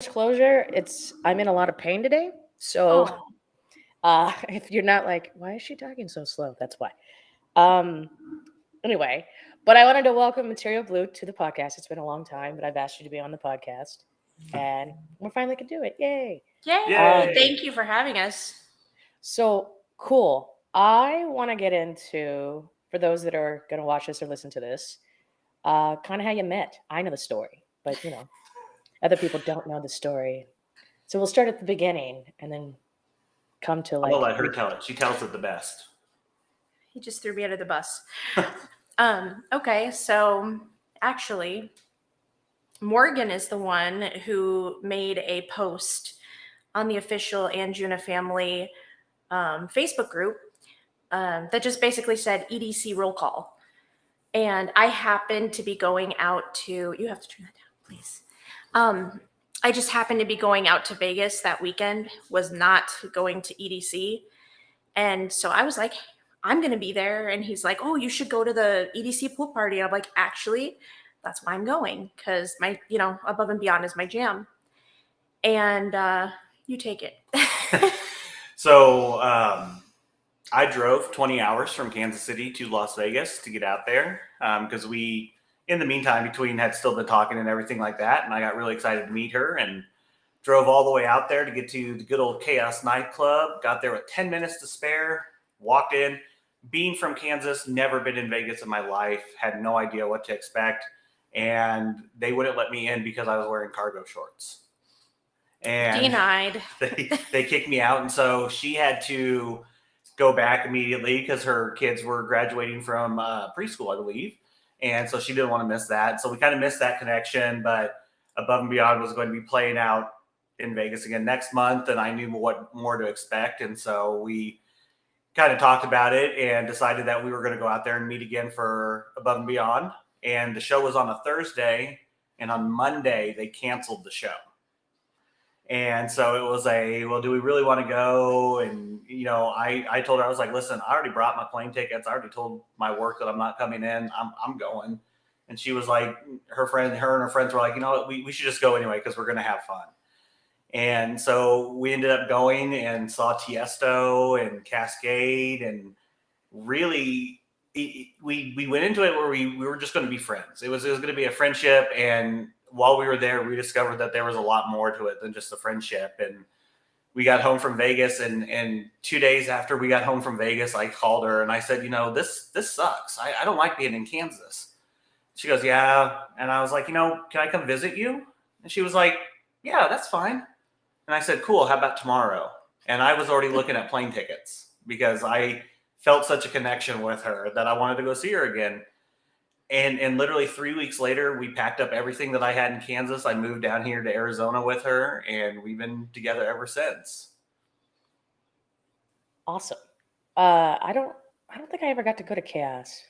disclosure, I'm in a lot of pain today. So Oh, if you're not like, why is she talking so slow? That's why. Um, anyway, but I wanted to welcome Material Blue to the podcast. It's been a long time, but I've asked you to be on the podcast, and we finally could do it. Yay! yay. Um, Thank you for having us. so cool. I want to get into, for those that are going to watch this or listen to this, kind of how you met. I know the story, but other people don't know the story. So we'll start at the beginning and then come to I'm gonna like let her tell it. She tells it the best. He just threw me under the bus. Okay, so actually, Morgan is the one who made a post on the official Anjuna family Facebook group that just basically said EDC roll call. And I happened to be going out to, you have to turn that down, please. I just happened to be going out to Vegas that weekend, was not going to EDC. And so I was like, I'm going to be there. And he's like, oh, you should go to the EDC pool party. And I'm like, actually, that's why I'm going. Cause my, Above and Beyond is my jam. And you take it. So I drove 20 hours from Kansas City to Las Vegas to get out there because we, in the meantime, between had still been talking and everything like that. And I got really excited to meet her and drove all the way out there to get to the good old Chaos nightclub. Got there with 10 minutes to spare, walked in. Being from Kansas, never been in Vegas in my life, had no idea what to expect. And they wouldn't let me in because I was wearing cargo shorts. And denied. They kicked me out. And so she had to go back immediately because her kids were graduating from preschool, I believe. And so she didn't want to miss that. So we kind of missed that connection, but Above and Beyond was going to be playing out in Vegas again next month. And I knew what more to expect. And so we kind of talked about it and decided that we were going to go out there and meet again for Above and Beyond. And the show was on a Thursday. And on Monday, they canceled the show. And so it was well, do we really want to go? And, I told her, I was like, listen, I already brought my plane tickets. I already told my work that I'm not coming in. I'm going. And she was like, her and her friends were like, you know what, we should just go anyway because we're going to have fun. And so we ended up going and saw Tiesto and Cascade. And really, we went into it where we were just going to be friends. It was going to be a friendship. And while we were there, we discovered that there was a lot more to it than just a friendship. And we got home from Vegas, and 2 days after we got home from Vegas, I called her and I said, this sucks. I don't like being in Kansas. She goes, yeah. And I was like, can I come visit you? And she was like, yeah, that's fine. And I said, cool. How about tomorrow? And I was already looking at plane tickets because I felt such a connection with her that I wanted to go see her again. And literally 3 weeks later, we packed up everything that I had in Kansas. I moved down here to Arizona with her, and we've been together ever since. awesome. I don't think I ever got to go to Chaos.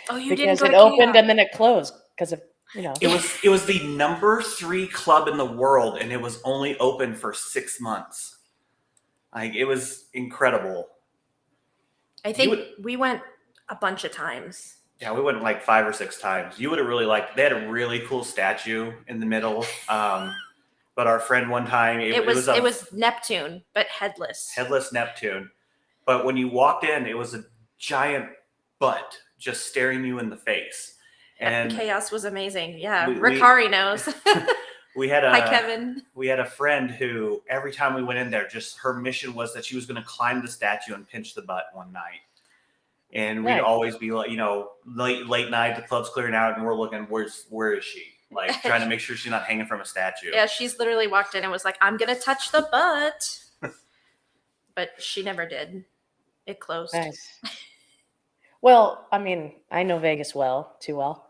Oh, you because didn't it go to opened Chaos. and then it closed because of It was the number 3 club in the world, and it was only open for 6 months. Like, it was incredible. I think we went a bunch of times. Yeah, we went like 5 or 6 times. You would have really liked. They had a really cool statue in the middle. But our friend one time, it was Neptune, but headless. Headless Neptune. But when you walked in, it was a giant butt just staring you in the face. And Chaos was amazing. Yeah, Ricari knows. Hi, Kevin. We had a friend who every time we went in there, just her mission was that she was going to climb the statue and pinch the butt one night. And we'd always be like, late night, the club's clearing out, and we're looking, where is she? Like, trying to make sure she's not hanging from a statue. Yeah, she's literally walked in and was like, I'm going to touch the butt. But she never did. It closed. Nice. Well, I mean, I know Vegas too well,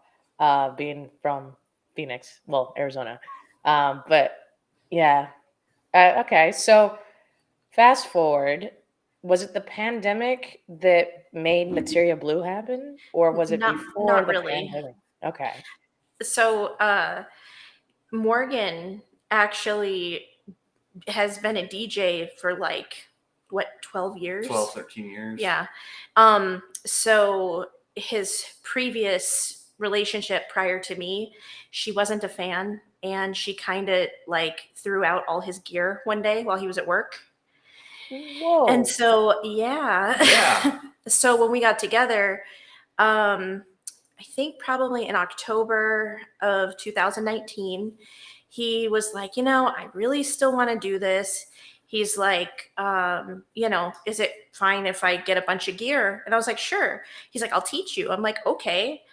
being from Phoenix, Arizona. But yeah. Okay, so fast forward. Was it the pandemic that made Materia Blue happen, or was it before the pandemic? Okay. So Morgan actually has been a DJ for 12 years? 12, 13 years. Yeah. So his previous relationship prior to me, she wasn't a fan and she kind of like threw out all his gear one day while he was at work. Whoa. And so, yeah. Yeah. So when we got together, I think probably in October of 2019, he was like, I really still want to do this. He's like, is it fine if I get a bunch of gear? And I was like, sure. He's like, I'll teach you. I'm like, okay.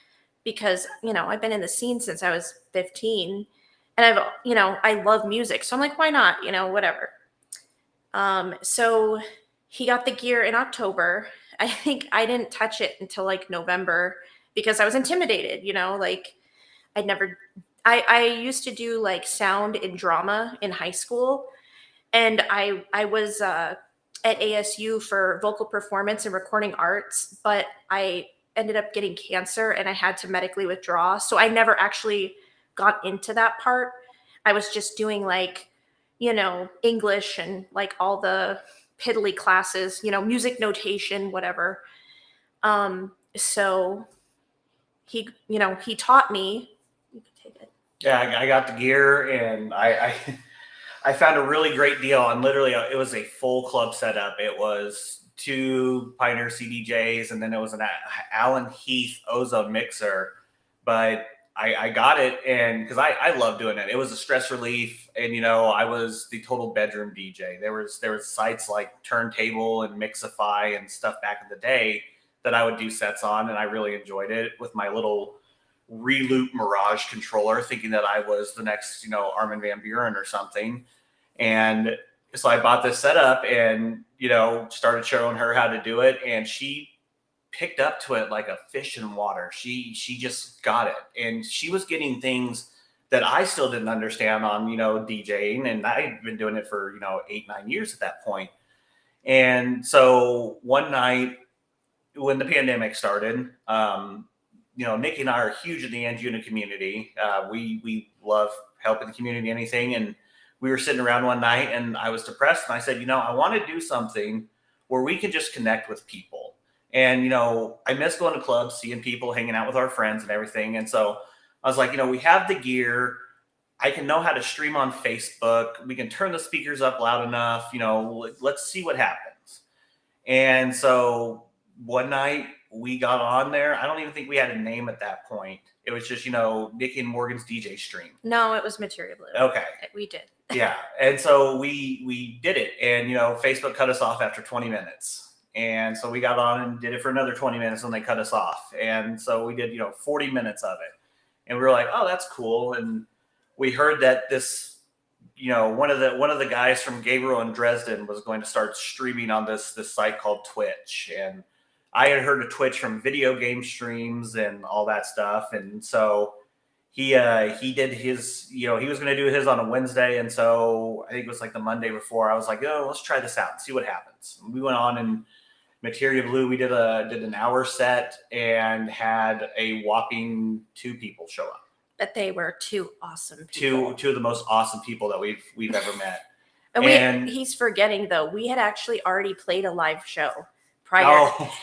Because, I've been in the scene since I was 15 and I love music. So I'm like, why not? Whatever. So he got the gear in October. I think I didn't touch it until like November because I was intimidated, like I'd never, I used to do like sound and drama in high school. And I was at ASU for vocal performance and recording arts, but I ended up getting cancer and I had to medically withdraw. So I never actually got into that part. I was just doing like, English and like all the piddly classes, music notation, whatever. So he taught me. You can take it. Yeah, I got the gear, and I found a really great deal. And literally, it was a full club setup. It was 2 Pioneer CDJs, and then it was an Allen Heath ozone mixer. But I got it, and because I love doing it. It was a stress relief, and I was the total bedroom DJ. There was sites like Turntable and Mixify and stuff back in the day that I would do sets on, and I really enjoyed it with my little Reloop Mirage controller, thinking that I was the next, Armin van Buuren or something. And so I bought this setup and, started showing her how to do it. And she picked up to it like a fish in water. She just got it. And she was getting things that I still didn't understand on, DJing. And I'd been doing it for, 8-9 years at that point. And so one night when the pandemic started, Nikki and I are huge in the Anjuna community. We love helping the community, anything. And we were sitting around one night and I was depressed. And I said, I want to do something where we can just connect with people. And, I miss going to clubs, seeing people, hanging out with our friends and everything. And so I was like, we have the gear. I can know how to stream on Facebook. We can turn the speakers up loud enough. Let's see what happens. And so one night we got on there. I don't even think we had a name at that point. It was just, Nikki and Morgan's DJ stream. No, it was Materia Blue. Okay. We did. Yeah. And so we did it. And, Facebook cut us off after 20 minutes. And so we got on and did it for another 20 minutes and they cut us off. And so we did, 40 minutes of it. And we were like, oh, that's cool. And we heard that this, one of the guys from Gabriel and Dresden was going to start streaming on this site called Twitch. And I had heard of Twitch from video game streams and all that stuff. And so he did his, he was going to do his on a Wednesday. And so I think it was like the Monday before, I was like, oh, let's try this out and see what happens. And we went on and Materia Blue, we did an hour set and had a whopping 2 people show up. But they were 2 awesome people. Two of the most awesome people that we've ever met. And he's forgetting though, we had actually already played a live show prior. Oh.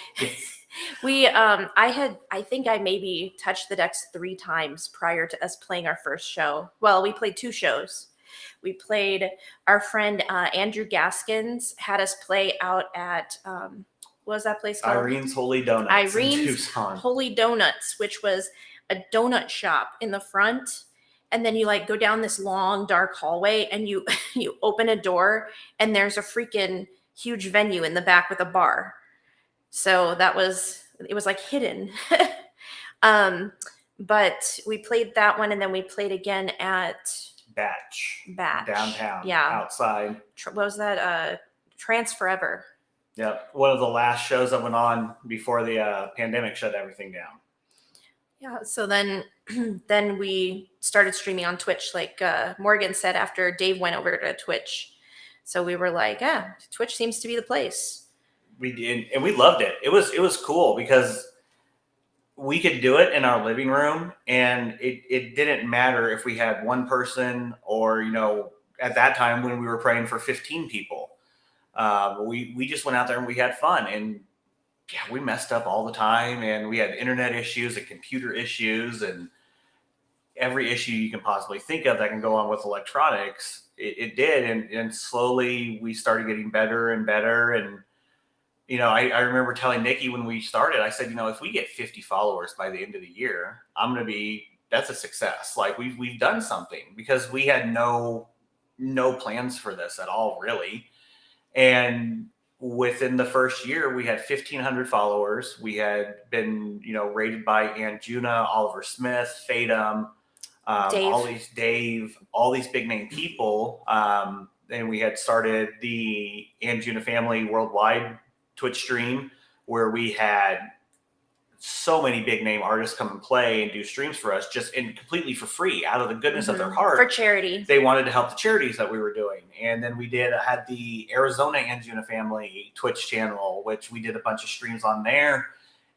I think I maybe touched the decks 3 times prior to us playing our first show. Well, we played 2 shows. We played, our friend Andrew Gaskins had us play out at what was that place called? Irene's Holy Donuts. Irene's Holy Donuts, which was a donut shop in the front. And then you like go down this long dark hallway and you open a door and there's a freaking huge venue in the back with a bar. So it was like hidden. But we played that one and then we played again at Batch. Downtown. Yeah. Outside. What was that? Trance Forever. Yep. One of the last shows that went on before the pandemic shut everything down. Yeah. So then we started streaming on Twitch, like Morgan said, after Dave went over to Twitch. So we were like, yeah, Twitch seems to be the place. We did, and we loved it. It was cool because we could do it in our living room, and it didn't matter if we had one person or at that time when we were praying for 15 people. We just went out there and we had fun, and yeah, we messed up all the time, and we had internet issues and computer issues, and every issue you can possibly think of that can go on with electronics. It did, and slowly we started getting better and better. And I remember telling Nikki when we started, I said, if we get 50 followers by the end of the year, that's a success. Like we've done something, because we had no plans for this at all, really. And within the first year, we had 1,500 followers. We had been, rated by Anjuna, Oliver Smith, Fatum, Dave. all these big name people. And we had started the Anjuna family worldwide Twitch stream, where we had so many big name artists come and play and do streams for us, just and completely for free, out of the goodness of their heart, for charity. They wanted to help the charities that we were doing. And then we had the Arizona Anjuna family Twitch channel, which we did a bunch of streams on there.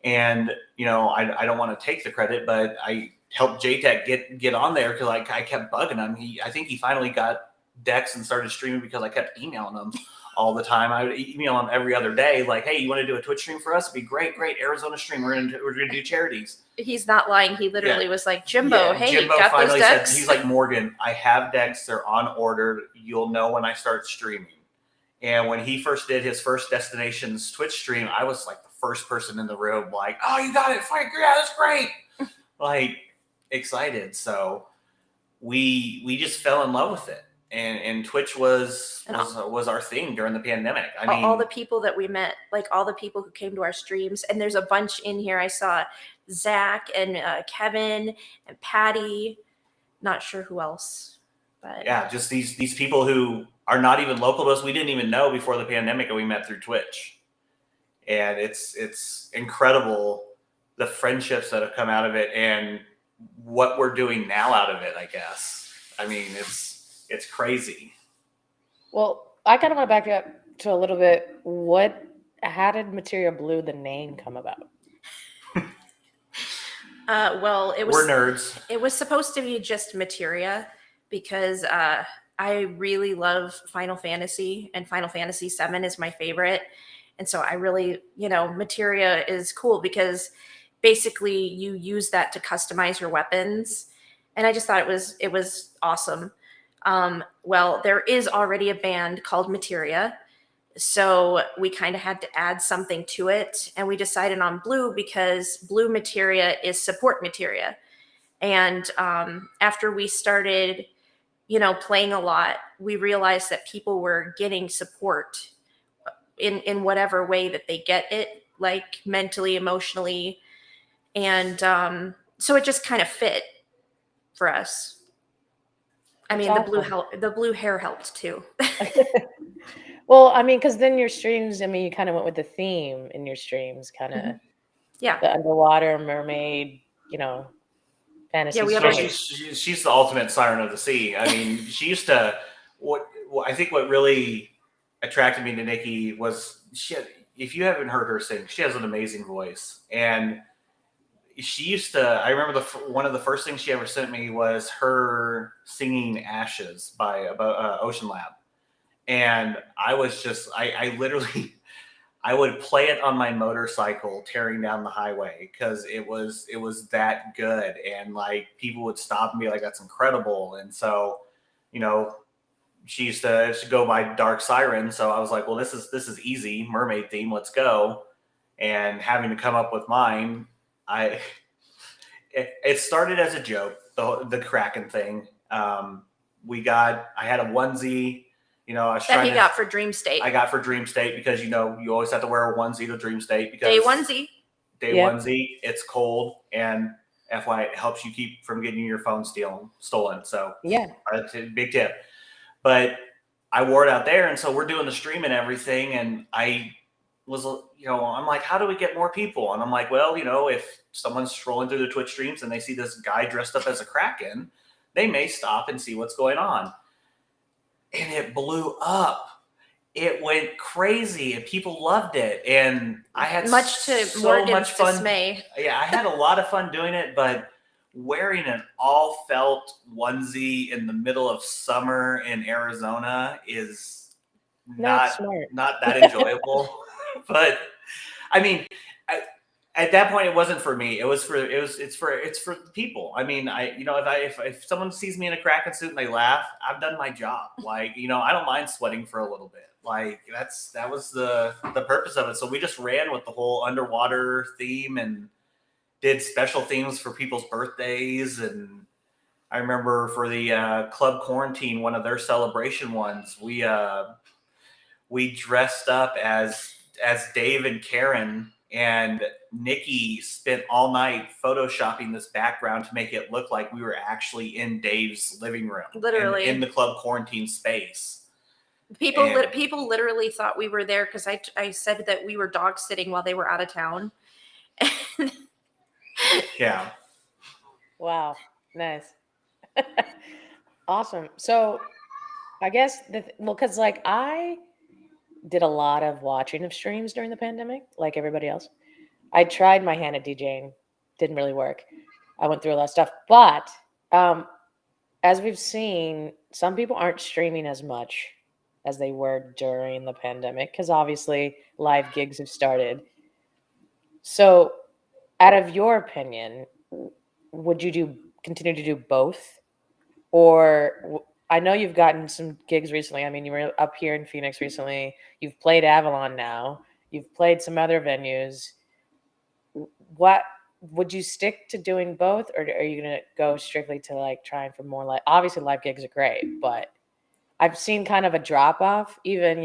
And I don't want to take the credit, but I helped JTech get on there, because I kept bugging him. I think he finally got Dex and started streaming, because I kept emailing him all the time. I would email him every other day, like, "Hey, you want to do a Twitch stream for us? It'd be great, Arizona stream. We're gonna do charities." He's not lying. He literally was like, "Jimbo, hey, Jimbo got finally those decks?" said, he's like, "Morgan, I have decks. They're on order. You'll know when I start streaming." And when he first did his first Destinations Twitch stream, I was like the first person in the room, like, "Oh, you got it! Yeah, that's great!" Like, excited. So we just fell in love with it. And Twitch was our thing during the pandemic. I mean, all the people that we met, like all the people who came to our streams, and there's a bunch in here. I saw Zach and Kevin and Patty. Not sure who else, but yeah, just these people who are not even local to us. We didn't even know before the pandemic, and we met through Twitch. And it's incredible, the friendships that have come out of it, and what we're doing now out of it, I guess. I mean, it's crazy. Well, I kind of want to back up to a little bit. How did Materia Blue, the name, come about? Well, we're nerds. It was supposed to be just Materia, because I really love Final Fantasy, and Final Fantasy VII is my favorite. And so I really, Materia is cool, because basically you use that to customize your weapons. And I just thought it was awesome. Well, there is already a band called Materia, so we kind of had to add something to it, and we decided on Blue, because Blue Materia is support Materia. And after we started, playing a lot, we realized that people were getting support in whatever way that they get it, like mentally, emotionally, and so it just kind of fit for us. I mean, the blue hair helped too. Well, I mean, because then your streams, I mean, you kind of went with the theme in your streams, kind of Yeah, the underwater mermaid, fantasy. Yeah, we have story. She's the ultimate siren of the sea. I mean, she used to. I think what really attracted me to Nikki was if you haven't heard her sing, she has an amazing voice. And she used to, I remember one of the first things she ever sent me was her singing Ashes by Ocean Lab. And I was just, I literally, I would play it on my motorcycle tearing down the highway, because it was that good. And like, people would stop and be like, "That's incredible." And so, she used to go by Dark Siren. So I was like, well, this is easy, mermaid theme, let's go. And having to come up with mine, it started as a joke, the Kraken thing. I had a onesie, I was that trying he got for Dream State. I got for Dream State, because you always have to wear a onesie to Dream State, because Day onesie. Onesie, it's cold, and FYI, it helps you keep from getting your phone stolen. So yeah, that's a big tip. But I wore it out there, and so we're doing the stream and everything, and I was, I'm like, how do we get more people? And I'm like, well, if someone's scrolling through the Twitch streams and they see this guy dressed up as a Kraken, they may stop and see what's going on. And it blew up. It went crazy, and people loved it. And I had much to Morgan's dismay. Yeah, I had a lot of fun doing it, but wearing an all felt onesie in the middle of summer in Arizona is not that enjoyable. But I mean, At that point, it wasn't for me. It's for people. I mean, if someone sees me in a Kraken suit and they laugh, I've done my job. Like, I don't mind sweating for a little bit. Like, that was the purpose of it. So we just ran with the whole underwater theme and did special themes for people's birthdays. And I remember for the club quarantine, one of their celebration ones, we dressed up as Dave and Karen, and Nikki spent all night photoshopping this background to make it look like we were actually in Dave's living room, Literally. in the club quarantine space. People literally thought we were there because I said that we were dog sitting while they were out of town. Yeah. Wow. Nice. Awesome. So I guess because like I did a lot of watching of streams during the pandemic, like everybody else. I tried my hand at DJing, didn't really work. I went through a lot of stuff, but as we've seen, some people aren't streaming as much as they were during the pandemic because obviously live gigs have started. So, out of your opinion, would you continue to do both, or I know you've gotten some gigs recently. I mean, you were up here in Phoenix recently. You've played Avalon now. You've played some other venues. What would you stick to doing both, or are you going to go strictly to like trying for more like obviously live gigs are great, but I've seen kind of a drop off. Even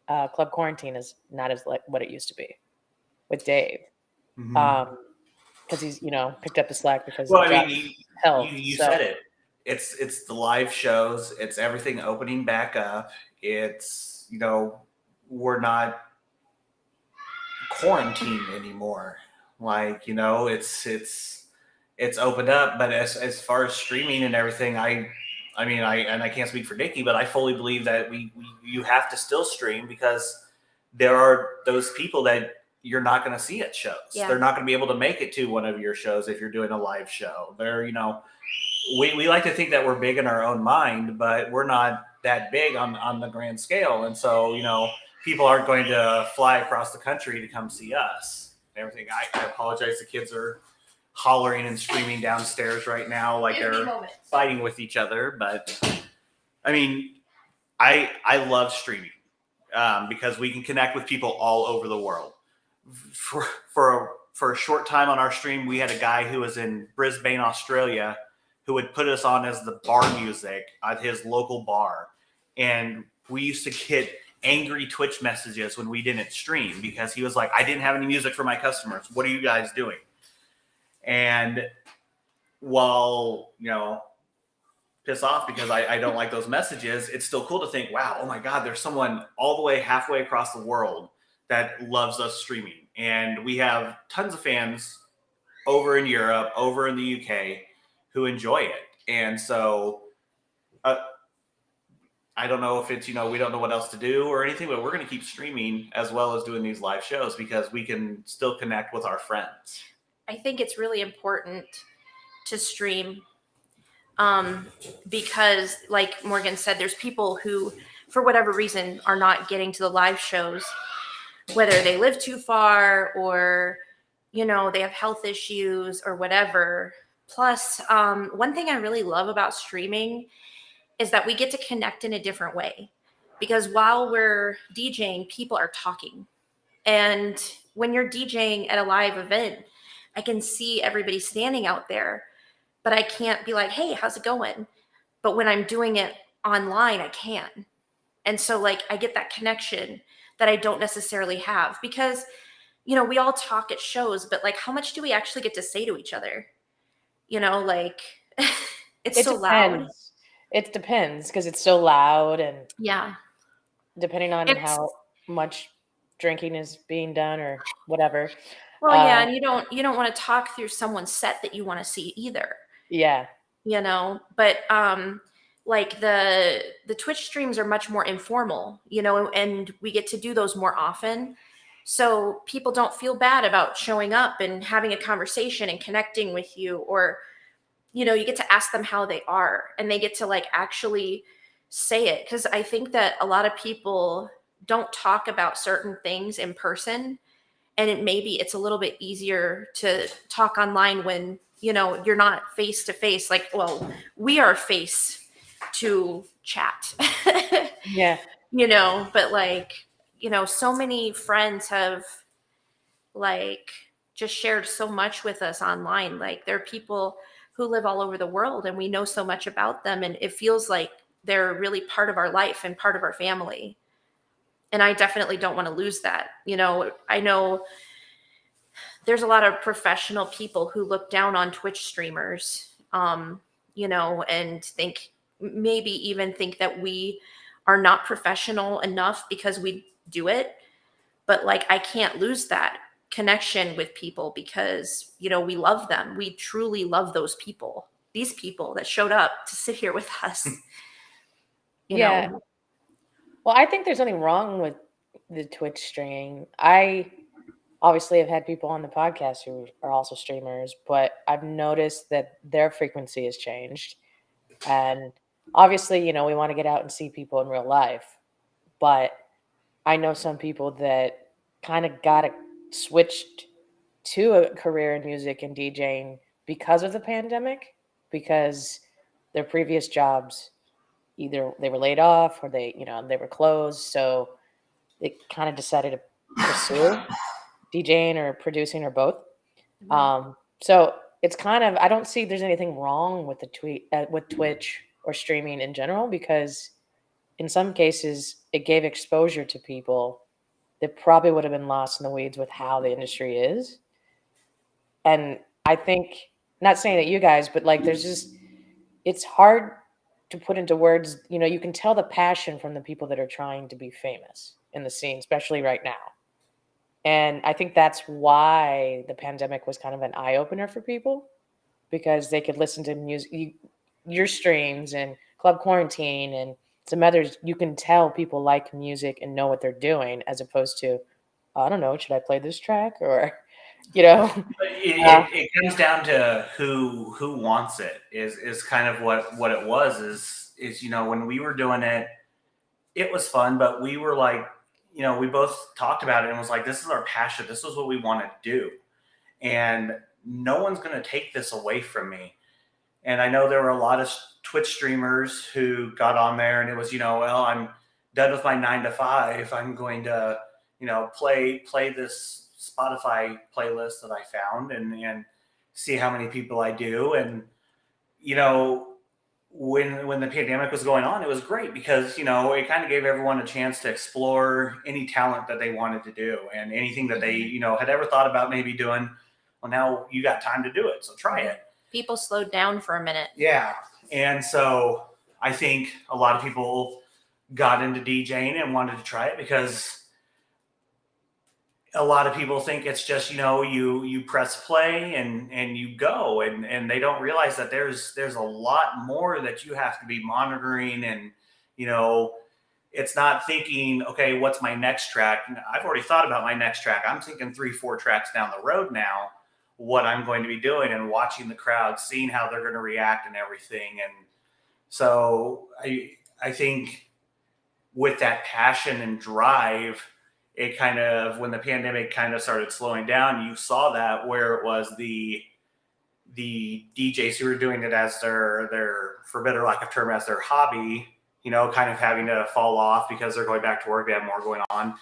Club Quarantine is not as like what it used to be with Dave, Mm-hmm. because he's picked up the slack because Well, of I job mean, health. you So said it. It's the live shows. It's everything opening back up. It's we're not quarantined anymore. Like it's opened up. But as far as streaming and everything, I can't speak for Nikki, but I fully believe that you have to still stream because there are those people that you're not going to see at shows. Yeah. They're not going to be able to make it to one of your shows if you're doing a live show. We like to think that we're big in our own mind, but we're not that big on the grand scale. And so, people aren't going to fly across the country to come see us. Everything. I apologize. The kids are hollering and screaming downstairs right now like they're fighting with each other. But I mean, I love streaming because we can connect with people all over the world. For a short time on our stream, we had a guy who was in Brisbane, Australia, who would put us on as the bar music at his local bar, and we used to get angry Twitch messages when we didn't stream because he was like, "I didn't have any music for my customers. What are you guys doing?" And while piss off because I don't like those messages, it's still cool to think, wow, oh my God, there's someone all the way halfway across the world that loves us streaming. And we have tons of fans over in Europe, over in the UK who enjoy it. And so I don't know if it's, we don't know what else to do or anything, but we're going to keep streaming as well as doing these live shows because we can still connect with our friends. I think it's really important to stream because like Morgan said, there's people who, for whatever reason, are not getting to the live shows, whether they live too far or, they have health issues or whatever. Plus, one thing I really love about streaming is that we get to connect in a different way because while we're DJing, people are talking. And when you're DJing at a live event, I can see everybody standing out there, but I can't be like, hey, how's it going? But when I'm doing it online, I can. And so like I get that connection that I don't necessarily have because, we all talk at shows, but like how much do we actually get to say to each other? Like it's it so loud. depends. It depends because it's so loud and Yeah. depending on how much drinking is being done or whatever. Well, yeah, and you don't want to talk through someone's set that you want to see either. Yeah. But like the Twitch streams are much more informal, and we get to do those more often. So people don't feel bad about showing up and having a conversation and connecting with you, or you get to ask them how they are and they get to like actually say it. Because I think that a lot of people don't talk about certain things in person And maybe it's a little bit easier to talk online when, you're not face to face. Like, well, we are face to chat, Yeah. but like, so many friends have like just shared so much with us online. Like, there are people who live all over the world and we know so much about them, and it feels like they're really part of our life and part of our family. And I definitely don't want to lose that. I know there's a lot of professional people who look down on Twitch streamers, and maybe even think that we are not professional enough because we do it. But like, I can't lose that connection with people because, we love them. We truly love these people that showed up to sit here with us, Yeah. Well, I think there's nothing wrong with the Twitch streaming. I obviously have had people on the podcast who are also streamers, but I've noticed that their frequency has changed. And obviously, we want to get out and see people in real life. But I know some people that kind of got switched to a career in music and DJing because of the pandemic, because their previous jobs, either they were laid off or they were closed. So they kind of decided to pursue DJing or producing or both. Right. So it's kind of, I don't see there's anything wrong with with Twitch or streaming in general, because in some cases it gave exposure to people that probably would have been lost in the weeds with how the industry is. And I think, not saying that you guys, but like, it's hard to put into words. You can tell the passion from the people that are trying to be famous in the scene, especially right now. And I think that's why the pandemic was kind of an eye opener for people, because they could listen to music, your streams and Club Quarantine and some others. You can tell people like music and know what they're doing, as opposed to, I don't know, should I play this track? Or, you know, It comes down to who wants it is kind of what it was is when we were doing it, it was fun, but we were like, we both talked about it and was like, this is our passion, this is what we want to do, and no one's going to take this away from me. And I know there were a lot of Twitch streamers who got on there and it was, well, I'm done with my 9 to 5, I'm going to play this Spotify playlist that I found and see how many people I do. And when the pandemic was going on, it was great because it kind of gave everyone a chance to explore any talent that they wanted to do, and anything that they had ever thought about maybe doing. Well, now you got time to do it, so try it. People slowed down for a minute. Yeah. And so I think a lot of people got into DJing and wanted to try it because a lot of people think it's just, you press play and you go, and they don't realize that there's a lot more that you have to be monitoring. And, it's not thinking, okay, what's my next track? I've already thought about my next track. I'm thinking 3-4 tracks down the road now, what I'm going to be doing, and watching the crowd, seeing how they're going to react and everything. And so I think with that passion and drive, it kind of, when the pandemic kind of started slowing down, you saw that where it was the DJs who were doing it as their for better lack of term, as their hobby, kind of having to fall off because they're going back to work, they have more going on.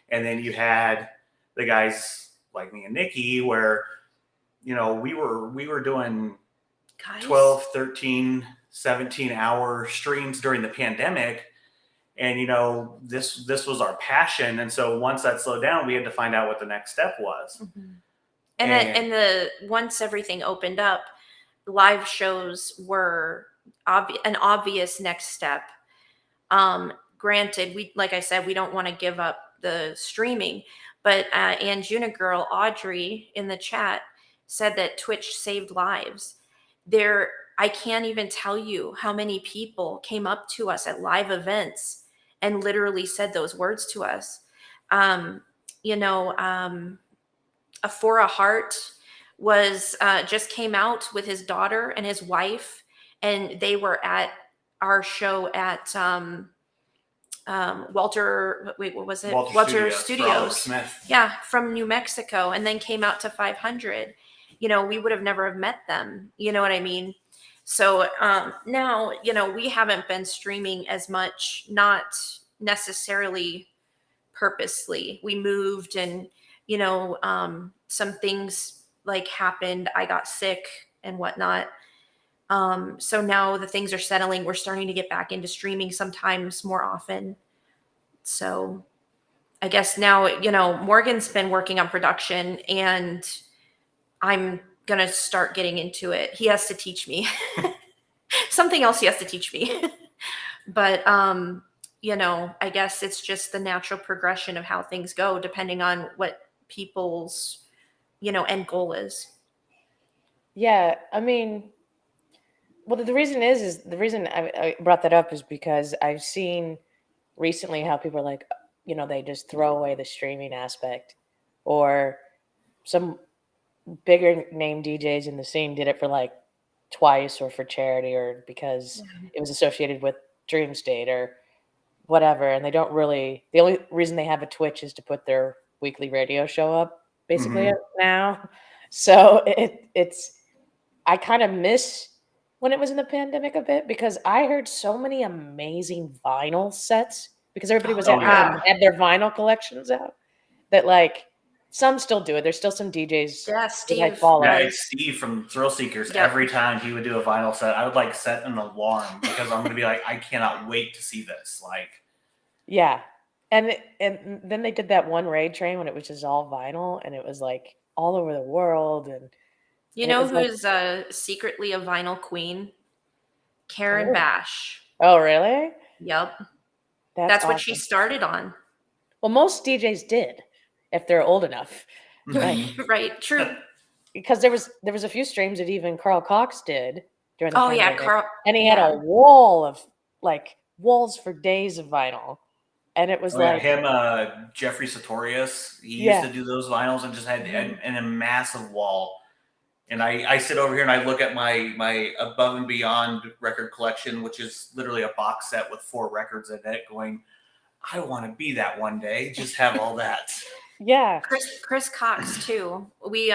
And then you had the guys like me and Nikki where we were doing 12, 13, 17-hour streams during the pandemic. And, this was our passion. And so once that slowed down, we had to find out what the next step was. Mm-hmm. And once everything opened up, live shows were an obvious next step. Granted, like I said, we don't want to give up the streaming, but Anjuna Girl Audrey in the chat said that Twitch saved lives. I can't even tell you how many people came up to us at live events and literally said those words to us. For a Heart was just came out with his daughter and his wife, and they were at our show at what was it? Walter Studios for Oliver Studios. Smith. Yeah, from New Mexico, and then came out to 500. We would have never have met them. You know what I mean? So now, we haven't been streaming as much, not necessarily purposely. We moved, and some things like happened. I got sick and whatnot. So now the things are settling. We're starting to get back into streaming sometimes more often. So I guess now, Morgan's been working on production, and I'm going to start getting into it. He has to teach me something else. He has to teach me. But, I guess it's just the natural progression of how things go, depending on what people's, end goal is. Yeah, I mean, well, the reason is the reason I brought that up is because I've seen recently how people are like, they just throw away the streaming aspect, or some bigger name DJs in the scene did it for like twice, or for charity, or because it was associated with Dream State or whatever, and they don't really. The only reason they have a Twitch is to put their weekly radio show up, basically now. So it's I kind of miss when it was in the pandemic a bit, because I heard so many amazing vinyl sets because everybody was at Oh, home yeah. and had their vinyl collections out. That like some still do it. There's still some DJs Yeah, that I Steve. follow. Yeah, it's Steve from Thrill Seekers. Yep. Every time he would do a vinyl set, I would like set an alarm because I'm gonna be like, I cannot wait to see this. Like, Yeah. And then they did that one raid train when it was just all vinyl, and it was like all over the world, and You and it know was like, who's secretly a vinyl queen? Karen oh, Bash. oh really? Yep. That's what she awesome. started on. Well, most DJs did, if they're old enough. Right. True. Because there was a few streams that even Carl Cox did during the Oh yeah, pandemic, Carl. and he had a wall of like walls for days of vinyl, and it was oh yeah, like, him, Jeffrey Sartorius. He used yeah, to do those vinyls and just had a massive wall. And I sit over here and I look at my Above and Beyond record collection, which is literally a box set with 4 records in it, going, I want to be that one day. Just have all that. yeah. Chris Cox too. We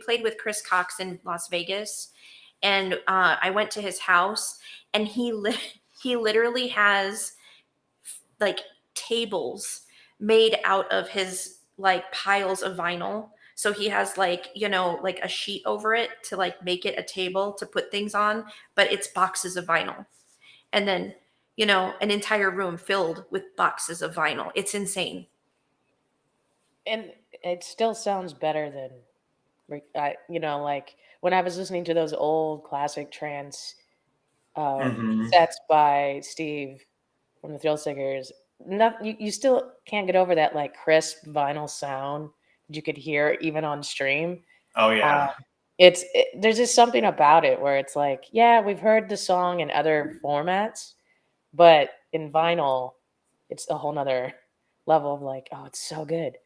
played with Chris Cox in Las Vegas, and I went to his house, and he literally has like tables made out of his like piles of vinyl. So he has like like a sheet over it to like make it a table to put things on, but it's boxes of vinyl, and then an entire room filled with boxes of vinyl. It's insane. And it still sounds better than, like when I was listening to those old classic trance sets by Steve from the Thrill Seekers. You still can't get over that like crisp vinyl sound that you could hear even on stream. Oh yeah. There's just something about it where it's like, yeah, we've heard the song in other formats, but in vinyl, it's a whole nother level of like, oh, it's so good.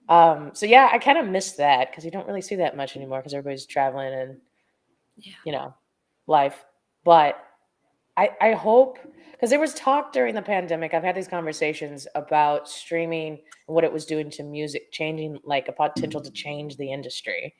So yeah, I kind of miss that because you don't really see that much anymore because everybody's traveling and life. But I hope, because there was talk during the pandemic. I've had these conversations about streaming and what it was doing to music, changing like a potential to change the industry.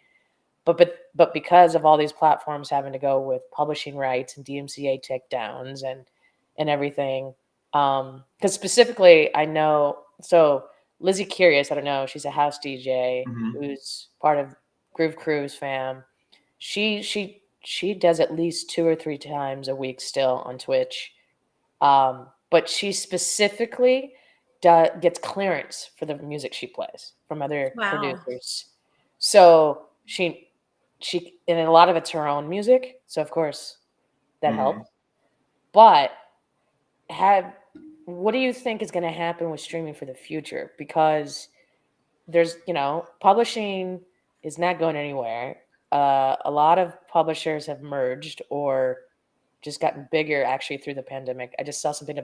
But because of all these platforms having to go with publishing rights and DMCA takedowns and everything, because specifically I know, so Lizzie Curious, I don't know, she's a house DJ who's part of Groove Cruise fam. She does at least 2 or 3 times a week still on Twitch, but she specifically gets clearance for the music she plays from other producers. So she and a lot of it's her own music, so of course that helps. But what do you think is going to happen with streaming for the future? Because there's, publishing is not going anywhere. A lot of publishers have merged or just gotten bigger actually through the pandemic. I just saw something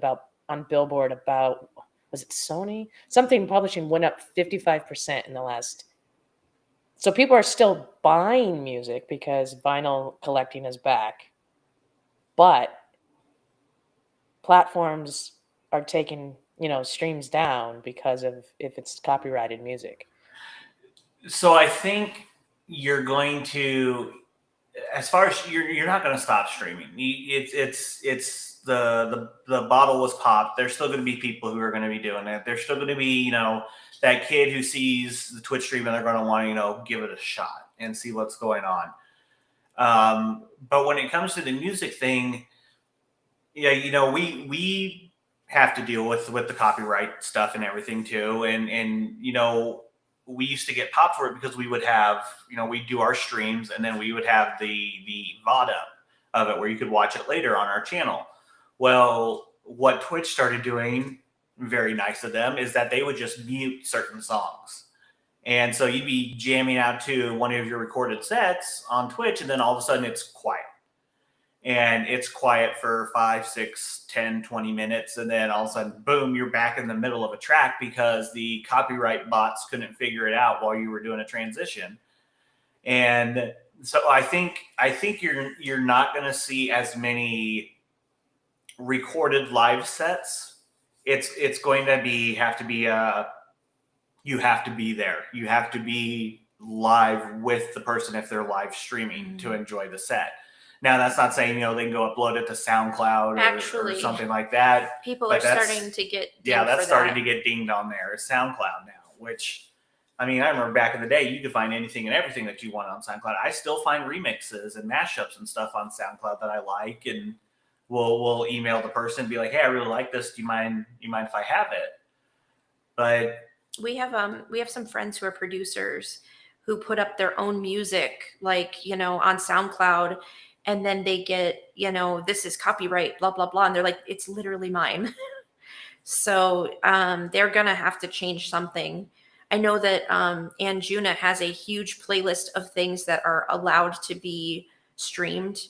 on Billboard about, was it Sony? Something publishing went up 55% in the last. So people are still buying music because vinyl collecting is back. But platforms are taking streams down because of if it's copyrighted music. So I think you're going to, as far as you're not going to stop streaming. It's the bottle was popped. There's still going to be people who are going to be doing it. There's still going to be that kid who sees the Twitch stream and they're going to want to give it a shot and see what's going on. But when it comes to the music thing, yeah, we have to deal with the copyright stuff and everything too, and we used to get popped for it because we would have we do our streams and then we would have the VOD up of it where you could watch it later on our channel. Well, what Twitch started doing, very nice of them, is that they would just mute certain songs. And so you'd be jamming out to one of your recorded sets on Twitch, and then all of a sudden it's quiet. And it's quiet for 5, 6, 10, 20 minutes. And then all of a sudden, boom, you're back in the middle of a track because the copyright bots couldn't figure it out while you were doing a transition. And so I think you're not going to see as many recorded live sets. It's going to have to be you have to be there. You have to be live with the person if they're live streaming to enjoy the set. Now, that's not saying, they can go upload it to SoundCloud or something like that. People are starting to get that's starting to get dinged on there. It's SoundCloud now, which, I remember back in the day, you could find anything and everything that you want on SoundCloud. I still find remixes and mashups and stuff on SoundCloud that I like, and we'll email the person and be like, hey, I really like this. Do you mind if I have it? But we have some friends who are producers who put up their own music, like, on SoundCloud. And then they get, this is copyright, blah, blah, blah. And they're like, it's literally mine. So they're going to have to change something. I know that Anjuna has a huge playlist of things that are allowed to be streamed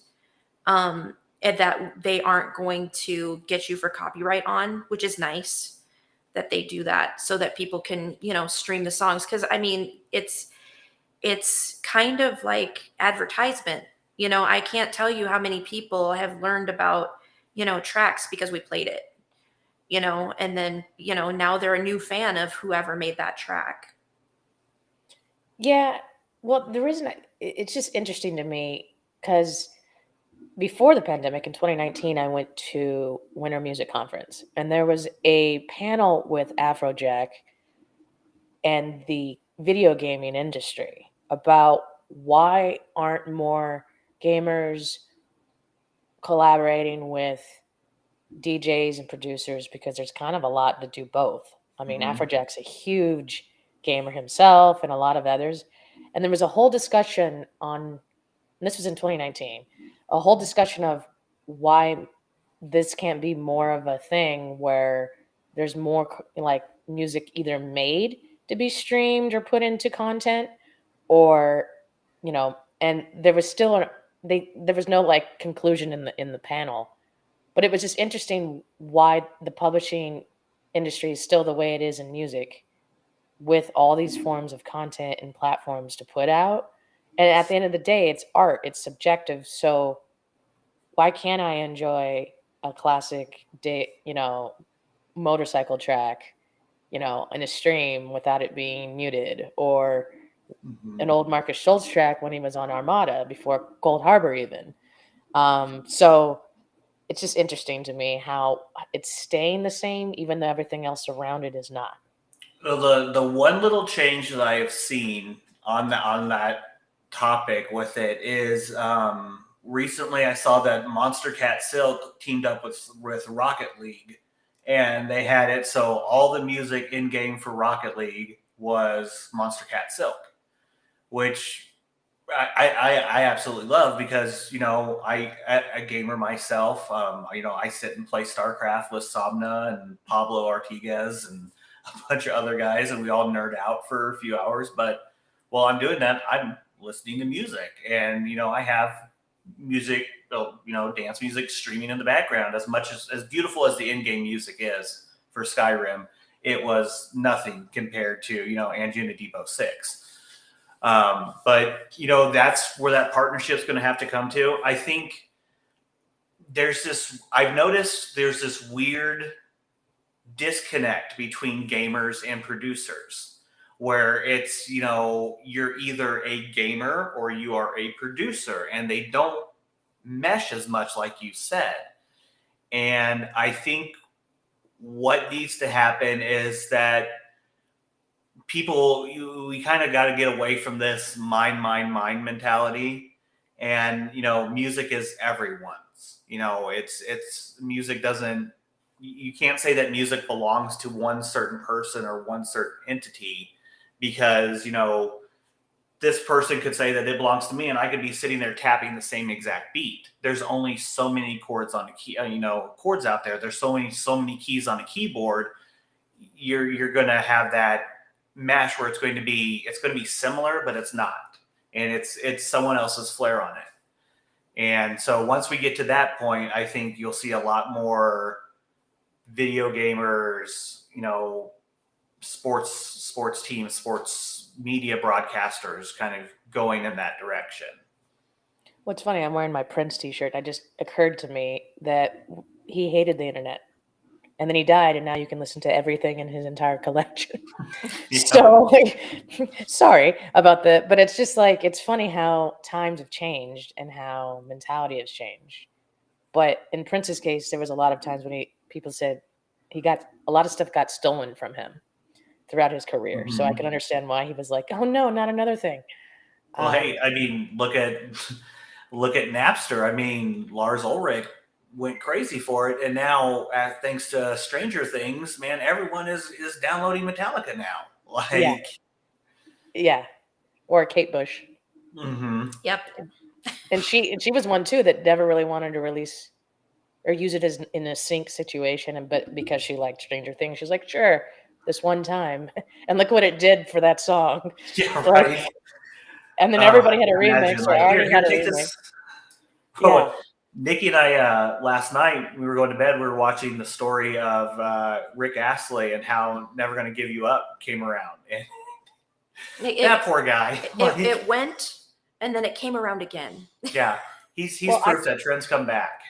and that they aren't going to get you for copyright on, which is nice that they do that so that people can, stream the songs. Because, it's kind of like advertisement. I can't tell you how many people have learned about, tracks because we played it, and then, now they're a new fan of whoever made that track. Yeah. Well, the reason it's just interesting to me because before the pandemic in 2019, I went to Winter Music Conference and there was a panel with Afrojack and the video gaming industry about why aren't more gamers collaborating with DJs and producers, because there's kind of a lot to do both. Afrojack's a huge gamer himself and a lot of others. And there was a whole discussion and this was in 2019, a whole discussion of why this can't be more of a thing where there's more like music either made to be streamed or put into content, or and there was still there was no like conclusion in the panel, but it was just interesting why the publishing industry is still the way it is in music, with all these forms of content and platforms to put out. And at the end of the day, it's art, it's subjective. So why can't I enjoy a classic motorcycle track, in a stream without it being muted, or an old Marcus Schultz track when he was on Armada before Cold Harbor even. So it's just interesting to me how it's staying the same, even though everything else around it is not. Well, the one little change that I have seen on that topic with it is recently I saw that Monster Cat Silk teamed up with Rocket League, and they had it so all the music in game for Rocket League was Monster Cat Silk, which I absolutely love because I a gamer myself. I sit and play StarCraft with Somna and Pablo Artiguez and a bunch of other guys, and we all nerd out for a few hours. But while I'm doing that, I'm listening to music, and I have music, dance music streaming in the background. As much as beautiful as the in-game music is for Skyrim, it was nothing compared to Anjuna Depot 6. But that's where that partnership is going to have to come to. I think I've noticed there's this weird disconnect between gamers and producers, where it's, you're either a gamer or you are a producer, and they don't mesh as much, like you said. And I think what needs to happen is that we kind of got to get away from this mind mentality. And music is everyone's. It's music doesn't, you can't say that music belongs to one certain person or one certain entity, because this person could say that it belongs to me, and I could be sitting there tapping the same exact beat. There's only so many chords on a key, chords out there. There's so many keys on a keyboard. You're going to have that mash where it's going to be similar, but it's not, and it's someone else's flair on it. And so once we get to that point, I think you'll see a lot more video gamers, sports teams, sports media broadcasters kind of going in that direction. What's funny, I'm wearing my Prince t-shirt. It just occurred to me that he hated the internet. And then he died, and now you can listen to everything in his entire collection. Yeah. So, sorry about that. But it's just like, it's funny how times have changed and how mentality has changed. But in Prince's case, there was a lot of times when people said a lot of stuff got stolen from him throughout his career. Mm-hmm. So I can understand why he was like, oh no, not another thing. Well, hey, I mean, look at Napster. I mean, Lars Ulrich went crazy for it, and now thanks to Stranger Things, man, everyone is downloading Metallica now. Yeah. Or Kate Bush. Mm-hmm. Yep. And she was one too that never really wanted to release or use it as in a sync situation, but because she liked Stranger Things, she's like, sure, this one time, and look what it did for that song. Yeah, right. And then everybody had a remix, or already had a take remix. This. Yeah. Oh, Nikki and I last night, we were going to bed. We were watching the story of Rick Astley and how "Never Gonna Give You Up" came around, and that poor guy. It went, and then it came around again. Yeah, he's Well, proof that trends come back.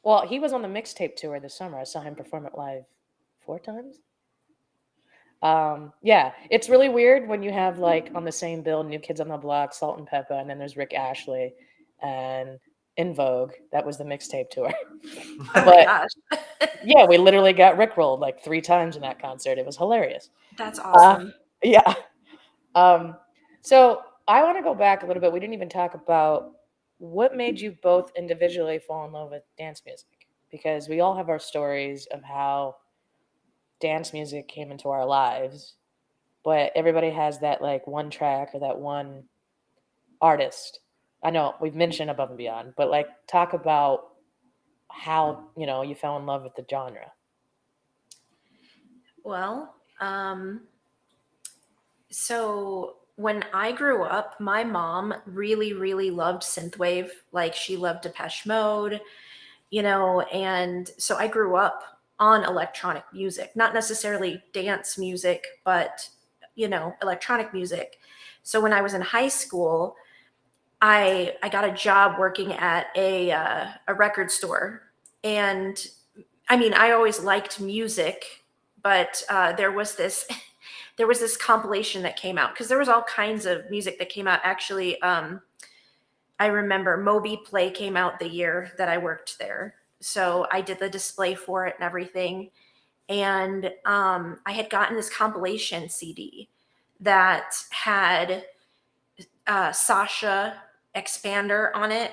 Well, he was on the mixtape tour this summer. I saw him perform it live 4 times. Yeah, it's really weird when you have like on the same bill New Kids on the Block, Salt and Pepper, and then there's Rick Astley and In Vogue. That was the mixtape tour. Oh But my gosh. yeah, we literally got rickrolled like 3 times in that concert. It was hilarious. That's awesome. Yeah. So I want to go back a little bit. We didn't even talk about what made you both individually fall in love with dance music, because we all have our stories of how dance music came into our lives, but everybody has that like one track or that one artist. I know we've mentioned Above and Beyond, but like talk about how, you fell in love with the genre. Well, so when I grew up, my mom really, really loved synthwave. Like she loved Depeche Mode, and so I grew up on electronic music, not necessarily dance music, but, electronic music. So when I was in high school, I got a job working at a record store. And I mean, I always liked music, but there was this compilation that came out, because there was all kinds of music that came out. Actually, I remember Moby Play came out the year that I worked there. So I did the display for it and everything. And I had gotten this compilation CD that had Sasha Expander on it.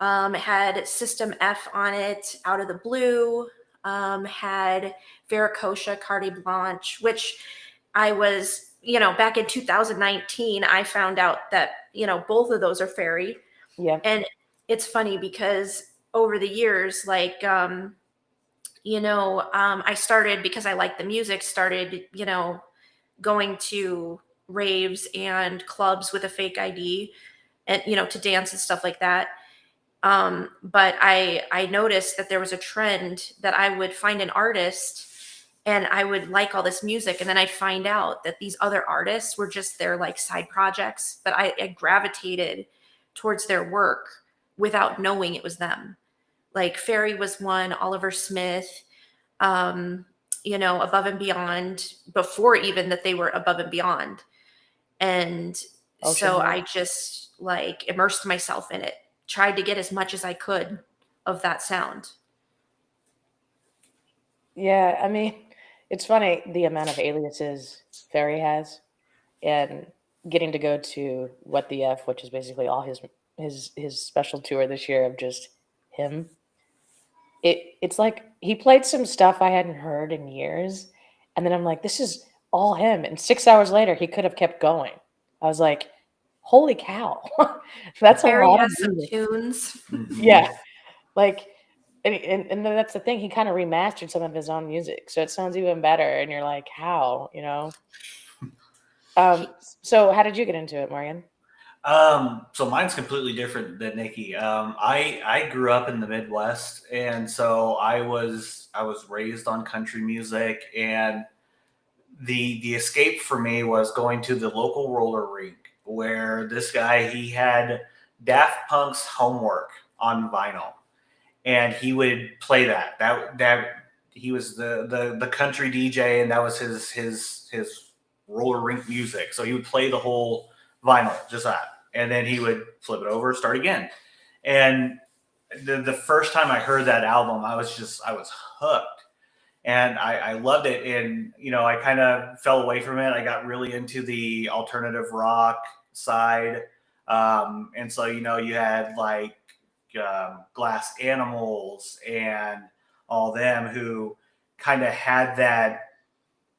It had System F on it, Out of the Blue. Had Veracocha, Cardi Blanche, which I was, back in 2019, I found out that, both of those are fairy. Yeah. And it's funny because over the years, like, I started, because I liked the music, started, going to raves and clubs with a fake ID and, to dance and stuff like that. But I noticed that there was a trend that I would find an artist and I would like all this music, and then I'd find out that these other artists were just their like side projects, but I gravitated towards their work without knowing it was them. Like Fairy was one, Oliver Smith, Above and Beyond before even that they were Above and Beyond. And Ocean so I Drive. just like immersed myself in it, tried to get as much as I could of that sound. Yeah, I mean, it's funny the amount of aliases Ferry has, and getting to go to What the F, which is basically all his special tour this year of just him. It's like he played some stuff I hadn't heard in years, and then I'm like, this is all him. And 6 hours later, he could have kept going. I was like, holy cow, that's a Harry lot of has some music. tunes. Yeah, like, and then that's the thing. He kind of remastered some of his own music, so it sounds even better. And you're like, how, So how did you get into it, Morgan? So mine's completely different than Nikki. I grew up in the Midwest, and so I was raised on country music, and the escape for me was going to the local roller rink where this guy he had Daft Punk's Homework on vinyl, and he would play that he was the country DJ, and that was his roller rink music. So he would play the whole vinyl, just that, and then he would flip it over, start again. And the first time I heard that album, I was hooked, and I loved it. And I kind of fell away from it. I got really into the alternative rock side, and so you had like Glass Animals and all them who kind of had that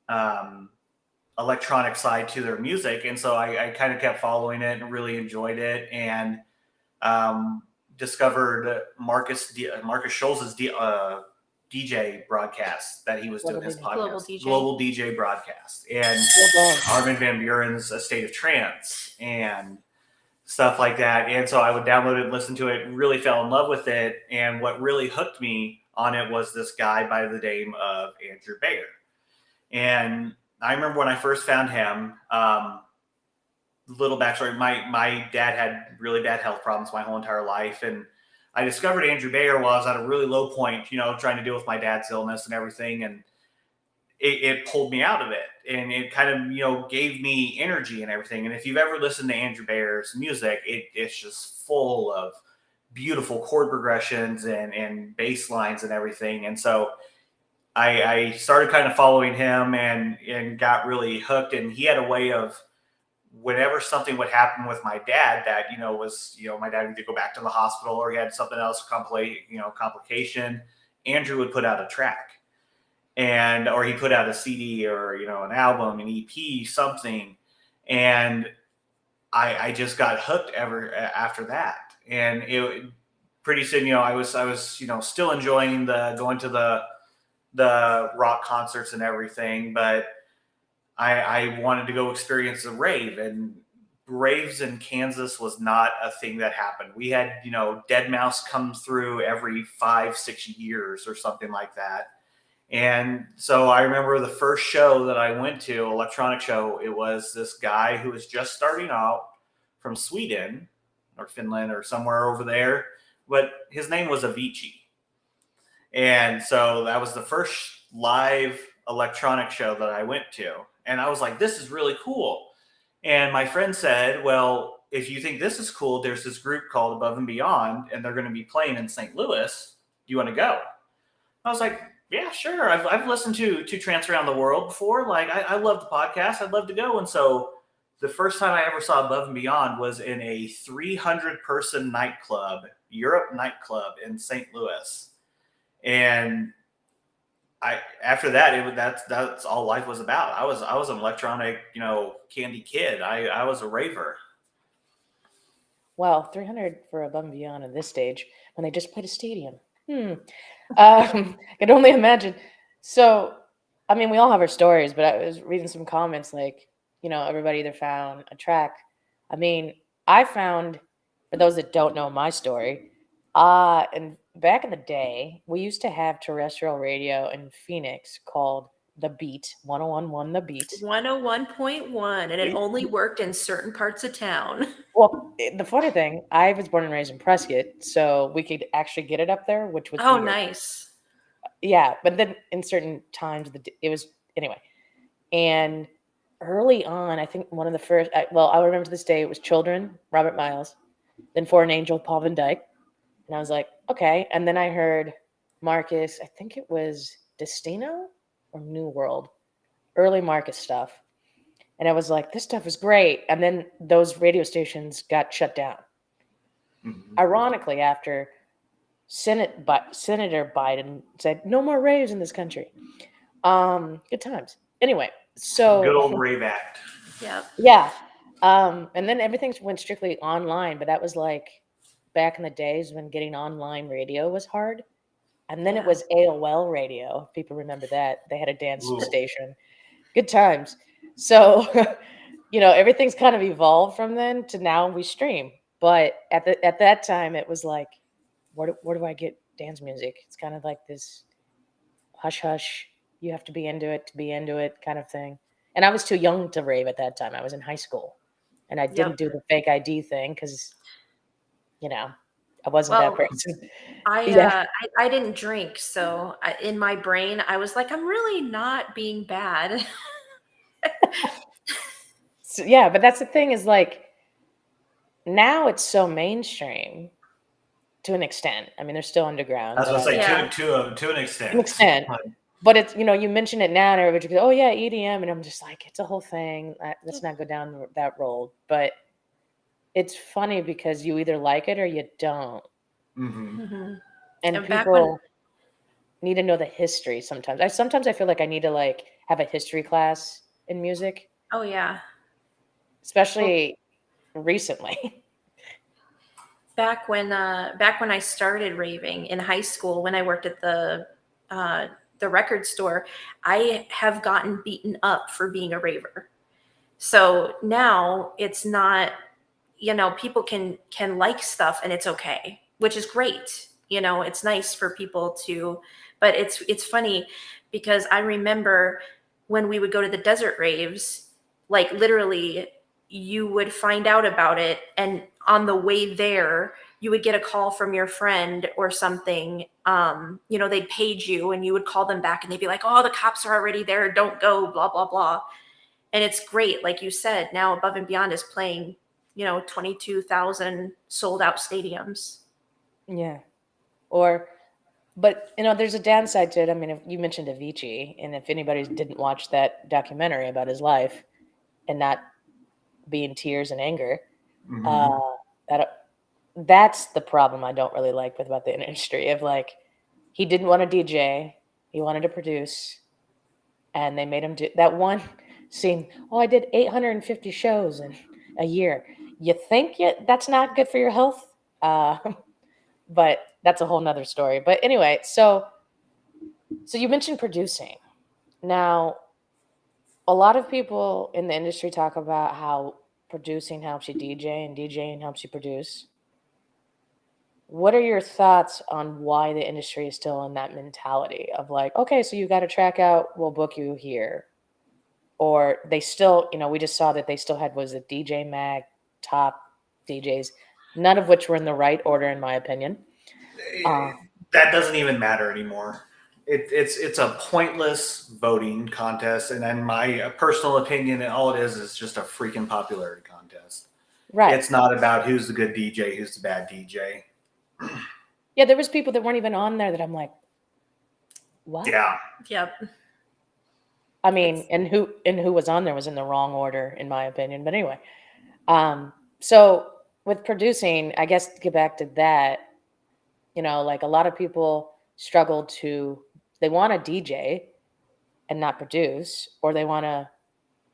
um, electronic side to their music, and so I kind of kept following it and really enjoyed it, and um, discovered Marcus Schulz's DJ broadcast that he was doing, his Global podcast, DJ. Global DJ broadcast, and Armin van Buren's A State of Trance and stuff like that. And so I would download it and listen to it, really fell in love with it. And what really hooked me on it was this guy by the name of Andrew Bayer. And I remember when I first found him, little backstory, my dad had really bad health problems my whole entire life. And I discovered Andrew Bayer while I was at a really low point, trying to deal with my dad's illness and everything. And it pulled me out of it, and it kind of gave me energy and everything. And if you've ever listened to Andrew Bayer's music, it's just full of beautiful chord progressions and bass lines and everything. And so I started kind of following him and got really hooked. And he had a way of, whenever something would happen with my dad that was my dad would either go back to the hospital or he had something else complication, Andrew would put out a track, or he put out a CD or an album, an EP, something, and I just got hooked ever after that. And it pretty soon, I was still enjoying going to the rock concerts and everything, but I wanted to go experience a rave, and raves in Kansas was not a thing that happened. We had Dead Mouse come through every 5-6 years or something like that. And so I remember the first show that I went to, electronic show, it was this guy who was just starting out from Sweden or Finland or somewhere over there, but his name was Avicii. And so that was the first live electronic show that I went to. And I was like, this is really cool. And my friend said, well, if you think this is cool, there's this group called Above and Beyond, and they're going to be playing in St. Louis. Do you want to go? I was like, yeah, sure. I've listened to Trance Around the World before. Like, I love the podcast. I'd love to go. And so the first time I ever saw Above and Beyond was in a 300-person nightclub, Europe nightclub in St. Louis. And after that, that's all life was about. I was an electronic, candy kid. I was a raver. Well, 300 for Above and Beyond at this stage when they just played a stadium. I can only imagine. So, I mean, we all have our stories, but I was reading some comments like, everybody either found a track. I mean, I found, for those that don't know my story, and back in the day, we used to have terrestrial radio in Phoenix called The Beat, 101.1 The Beat. 101.1, and it only worked in certain parts of town. Well, the funny thing, I was born and raised in Prescott, so we could actually get it up there, which was Oh, weird. nice. yeah, but then in certain times, it was anyway. And early on, I think one of the first, I remember to this day, it was Children, Robert Miles, then For an Angel, Paul Van Dyke. And I was like, okay. And then I heard Marcus, I think it was Destino or New World, early Marcus stuff. And I was like, this stuff is great. And then those radio stations got shut down. Mhm. Ironically, after Senator Biden said, no more raves in this country. Good times. Anyway, Good so old Rave Act. Yep. yeah. And then everything went strictly online, but that was like back in the days when getting online radio was hard. And then it Yeah. was AOL radio. If people remember that. They had a dance Ooh. station. Good times. So, everything's kind of evolved from then to now we stream. But at that time it was like, where do I get dance music? It's kind of like this hush hush. You have to be into it to be into it kind of thing. And I was too young to rave at that time. I was in high school. And I didn't Yep. do the fake ID thing because, I wasn't that Well, person. I Yeah. uh I didn't drink, so in my brain I was like, I'm really not being bad. So, yeah, but that's the thing is like now it's so mainstream to an extent. I mean, there's still underground, I was but gonna say Yeah. to an extent. an extent. But it's you mention it now, and everybody goes, "Oh yeah, EDM," and I'm just like, it's a whole thing. Let's not go down that road. But it's funny because you either like it or you don't, Mm-hmm. Mhm. and And back when people need to know the history. Sometimes I feel like I need to like have a history class in music, oh yeah. Well, especially recently. back when I started raving in high school, when I worked at the record store, I have gotten beaten up for being a raver. So now it's not, people can like stuff and it's okay, which is great. It's nice for people to, but it's funny because I remember when we would go to the desert raves, like literally you would find out about it, and on the way there you would get a call from your friend or something. They'd page you and you would call them back and they'd be like, oh, the cops are already there, don't go, blah blah blah. And it's great, like you said, now Above and Beyond is playing 22,000 sold out stadiums. Yeah. But there's a downside to it. I mean, if you mentioned Avicii, and if anybody didn't watch that documentary about his life and not be in tears and anger, Mm-hmm. uh, that's the problem I don't really like about the industry. Of like, he didn't want to DJ, he wanted to produce, and they made him do that one scene. Oh, I did 850 shows in a year. You think that's not good for your health? Uh, but that's a whole nother story. But anyway, so you mentioned producing. Now, a lot of people in the industry talk about how producing helps you DJ and DJing helps you produce. What are your thoughts on why the industry is still in that mentality of like, okay, so you got a track out, we'll book you here? Or they still, we just saw that they still had, was it DJ Mag, top DJs, none of which were in the right order, in my opinion. Uh, That doesn't even matter anymore. It's a pointless voting contest, and in my personal opinion, all it is just a freaking popularity contest. right. It's not about who's the good DJ, who's the bad DJ. Yeah, there was people that weren't even on there that I'm like, what? Yeah, Yep. I mean, It's and who was on there was in the wrong order, in my opinion. But anyway, so with producing, I guess to get back to that, like a lot of people struggle they want to DJ and not produce, or they want to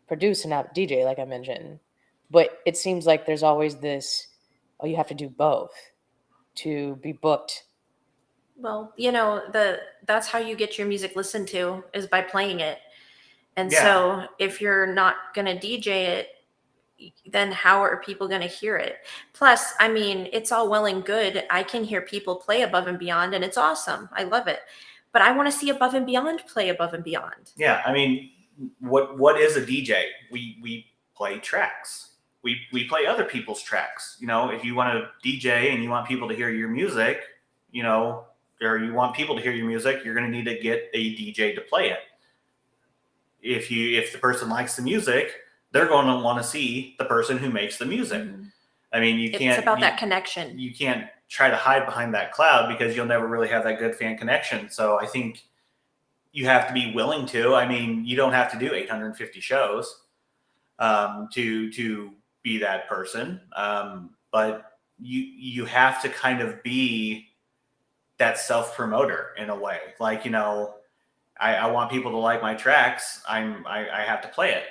produce and not DJ, like I mentioned. But it seems like there's always this, oh, you have to do both to be booked. well, that's how you get your music listened to, is by playing it. And yeah. so if you're not going to DJ it, then how are people going to hear it? Plus, I mean, it's all well and good. I can hear people play Above and Beyond and it's awesome. I love it. But I want to see Above and Beyond play Above and Beyond. Yeah, I mean, what is a DJ? We play tracks. We play other people's tracks. If you want to DJ and you want people to hear your music, or you want people to hear your music, you're going to need to get a DJ to play it. If the person likes the music, they're going to want to see the person who makes the music. Mhm. I mean, It's about that connection. You can't try to hide behind that cloud because you'll never really have that good fan connection. So I think you have to be willing to. I mean, you don't have to do 850 shows to be that person, but you have to kind of be that self promoter in a way. Like, I want people to like my tracks. I have to play it.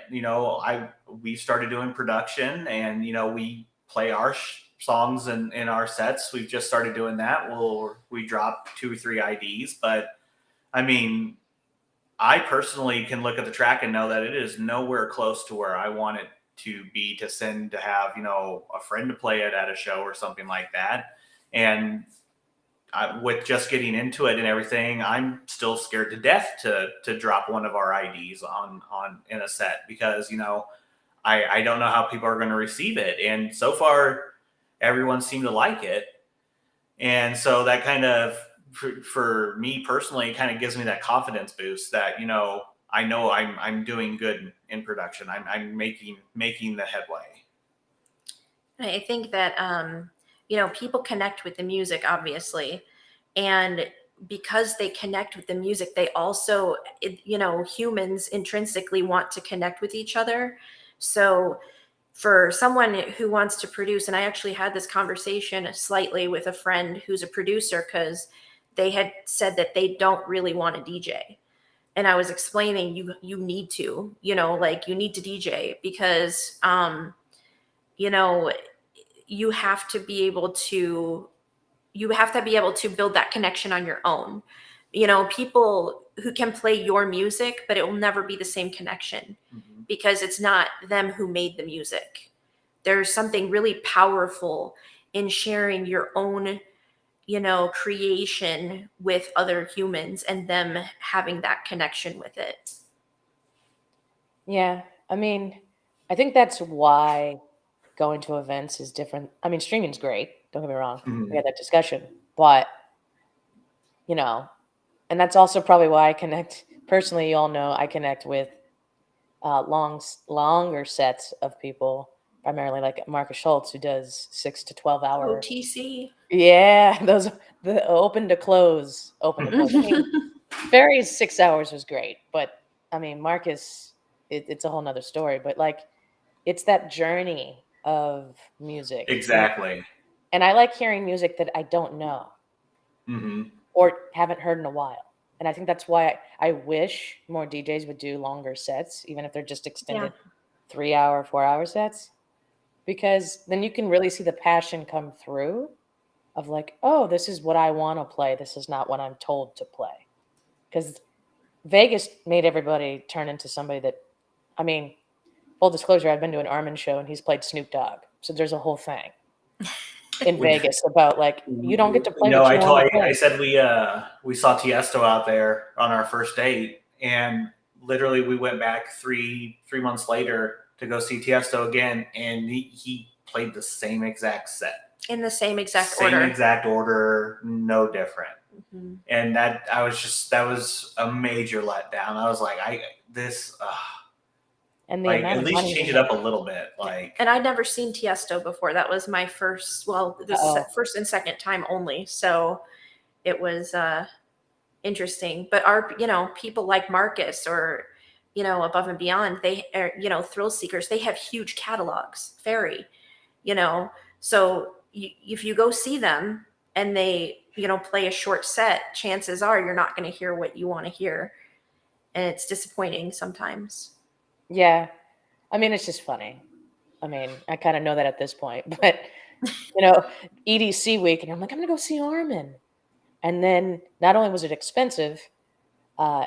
We started doing production, and we play our songs in our sets. We've just started doing that. We drop 2 or 3 IDs, but I mean, I personally can look at the track and know that it is nowhere close to where I want it to be to send to have a friend to play it at a show or something like that. And with just getting into it and everything, I'm still scared to death to drop one of our IDs on in a set because I don't know how people are going to receive it. And so far, everyone seemed to like it, and so that kind of for me personally kind of gives me that confidence boost that I know I'm doing good in production. I'm making the headway. I think that people connect with the music, obviously, and because they connect with the music, they also, humans intrinsically want to connect with each other. So for someone who wants to produce, and I actually had this conversation slightly with a friend who's a producer because they had said that they don't really want a DJ. And I was explaining you need to, like you need to DJ because you know, you have to be able to build that connection on your own. People who can play your music, but it will never be the same connection Mm-hmm. because it's not them who made the music. There's something really powerful in sharing your own, creation with other humans and them having that connection with it. Yeah. I mean, I think that's why going to events is different. I mean, streaming's great. Don't get me wrong. We Mm-hmm. had that discussion, but you know, and that's also probably why I connect personally. You all know I connect with longer sets of people, primarily like Marcus Schultz, who does 6 to 12 hour. OTC. Yeah, those the open to close, open to close. I mean, Barry's 6 hours was great, but I mean, Marcus, it's a whole nother story. But like, it's that journey of music, Exactly. and I like hearing music that I don't know Mm-hmm. or haven't heard in a while. And I think that's why I wish more DJs would do longer sets, even if they're just extended 3 hour, 4 hour sets, because then you can really see the passion come through of like, oh, this is what I want to play. This is not what I'm told to play. Because Vegas made everybody turn into somebody that, I mean, full disclosure, I've been to an Armin show and he's played Snoop Dogg. So there's a whole thing in Vegas about like, you don't get to play No, what you want to play. I said we saw Tiesto out there on our first date, and literally we went back 3 months later to go see Tiesto again, and he played the same exact set, In the same exact same order. exact order, no different. Mhm. And that was a major letdown. I was like, And the like amount at of least money change he it up a little bit, like. And I'd never seen Tiesto before. That was my first, first and second time only. So it was interesting. But our, people like Marcus or, Above and Beyond, they are, thrill seekers, they have huge catalogs, Ferry, so if you go see them and they, play a short set, chances are you're not going to hear what you want to hear. And it's disappointing sometimes. Yeah. I mean, it's just funny. I mean, I kind of know that at this point, but you know, EDC week, and I'm like, I'm gonna go see Armin. And then not only was it expensive, uh,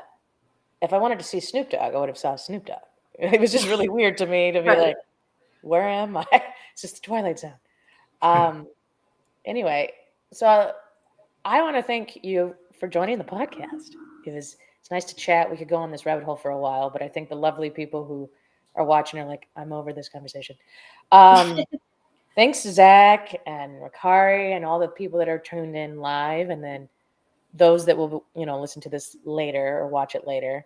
if I wanted to see Snoop Dogg, I would have saw Snoop Dogg. It was just really weird to me to be Right. like, where am I? It's just the Twilight Zone. Anyway, so I want to thank you for joining the podcast. It's nice to chat. We could go on this rabbit hole for a while, but I think the lovely people who are watching are like, I'm over this conversation. Thanks, Zach and Rakari and all the people that are tuned in live. And then those that will, listen to this later or watch it later.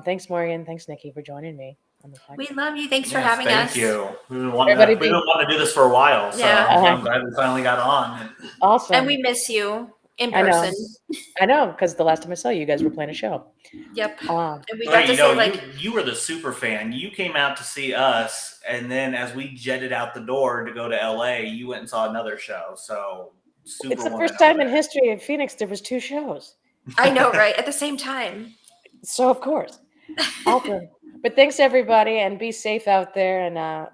Thanks, Morgan. Thanks, Nikki, for joining me on the We podcast. love you. Thanks for Yes, having thank us. you. We've been wanting Everybody to do this for a while, so Yeah. I'm glad we finally got on. Awesome. And we miss you in I know. person. I know, because the last time I saw you, you guys were playing a show. Yep. Um, And we Well, got to say, you were the super fan. You came out to see us, and then as we jetted out the door to go to LA, you went and saw another show. So super. it's the wanted first to know time in that. history of Phoenix there was 2 shows. I know, right? At the same time. So of course. Awesome. But thanks everybody, and be safe out there, and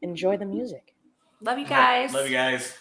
enjoy the music. Love you All right, guys. love you guys.